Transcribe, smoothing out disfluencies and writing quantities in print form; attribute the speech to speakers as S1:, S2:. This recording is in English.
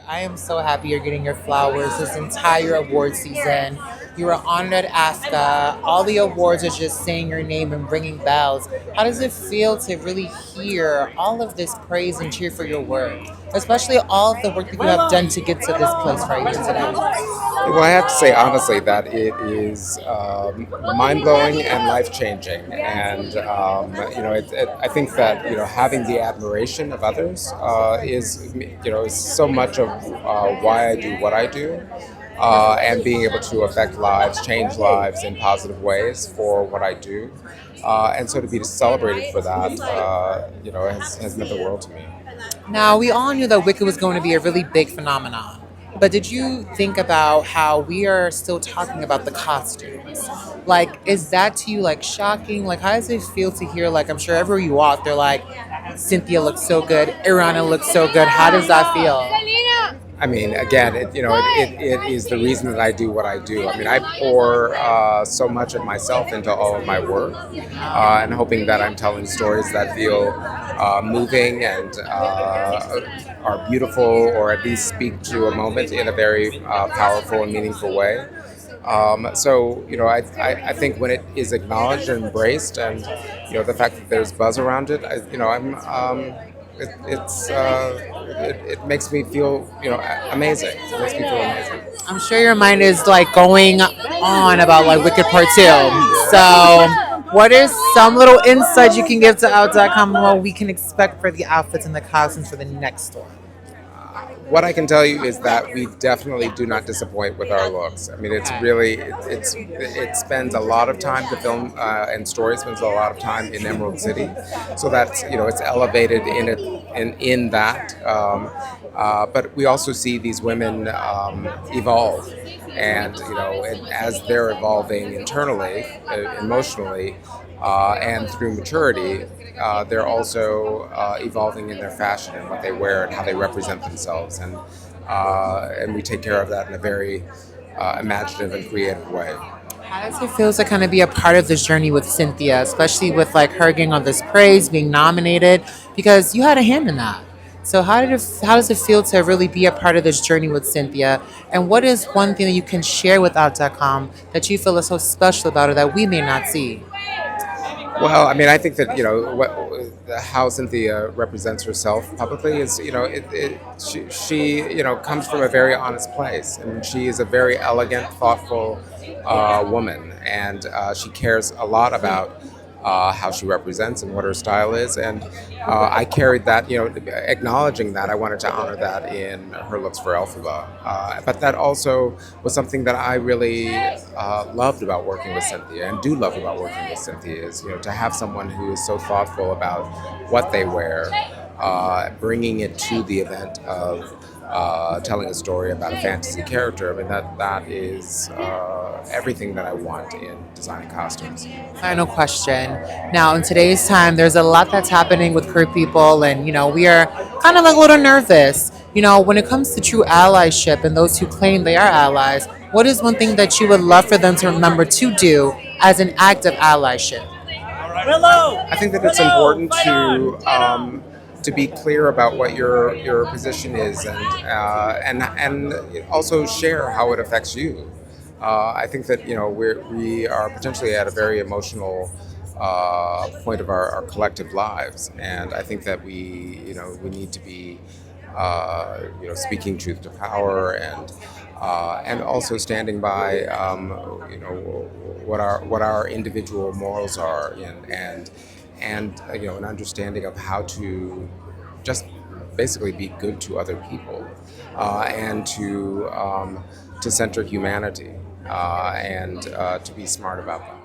S1: I am so happy you're getting your flowers this entire award season. You were honored at ASCA. All the awards are just saying your name and ringing bells. How does it feel to really hear all of this praise and cheer for your work, especially all of the work that you have done to get to this place right here today?
S2: Well, I have to say honestly that it is mind blowing and life changing, and I think that having the admiration of others is so much of why I do what I do, and being able to affect lives, change lives in positive ways for what I do, and so to be celebrated for that, has meant the world to me.
S1: Now, we all knew that Wicked was going to be a really big phenomenon. But did you think about how we are still talking about the costumes? Like, is that to you like shocking? Like, how does it feel to hear, like, I'm sure everywhere you walk, they're like, Cynthia looks so good, Irana looks so good. How does that feel?
S2: I mean, again, it is the reason that I do what I do. I mean, I pour so much of myself into all of my work, and hoping that I'm telling stories that feel moving and are beautiful, or at least speak to a moment in a very powerful and meaningful way. I think when it is acknowledged and embraced, and the fact that there's buzz around it, it makes me feel amazing. It makes me feel amazing.
S1: I'm sure your mind is like going on about like Wicked Part 2. So, what is some little insight you can give to out.com what we can expect for the outfits and the costumes for the next store?
S2: What I can tell you is that we definitely do not disappoint with our looks. I mean, it's really it spends a lot of time. The film and story spends a lot of time in Emerald City, so that's it's elevated in that. But we also see these women evolve, and as they're evolving internally, emotionally, and through maturity, they're also evolving in their fashion and what they wear and how they represent themselves, and we take care of that in a very imaginative and creative way.
S1: How does it feel to kind of be a part of this journey with Cynthia, especially with like her getting all this praise, being nominated, because you had a hand in that. So how does it feel to really be a part of this journey with Cynthia? And what is one thing that you can share with out.com that you feel is so special about her that we may not see?
S2: Well, I mean, I think that how Cynthia represents herself publicly is she comes from a very honest place, and she is a very elegant, thoughtful woman, and she cares a lot about how she represents and what her style is. And I carried that, acknowledging that. I wanted to honor that in her looks for Elphaba. But that also was something that I really loved about working with Cynthia, and do love about working with Cynthia, is to have someone who is so thoughtful about what they wear, bringing it to the event of telling a story about a fantasy character. I mean, that is everything that I want in designing costumes.
S1: Final question. Now, in today's time, there's a lot that's happening with queer people, and we are kind of like a little nervous. When it comes to true allyship and those who claim they are allies, what is one thing that you would love for them to remember to do as an act of allyship?
S2: I think that it's important to be clear about what your position is, and also share how it affects you. I think that we are potentially at a very emotional point of our collective lives, and I think that we need to be speaking truth to power, and also standing by what our individual morals are, and an understanding of how to just basically be good to other people, and to center humanity, and to be smart about that.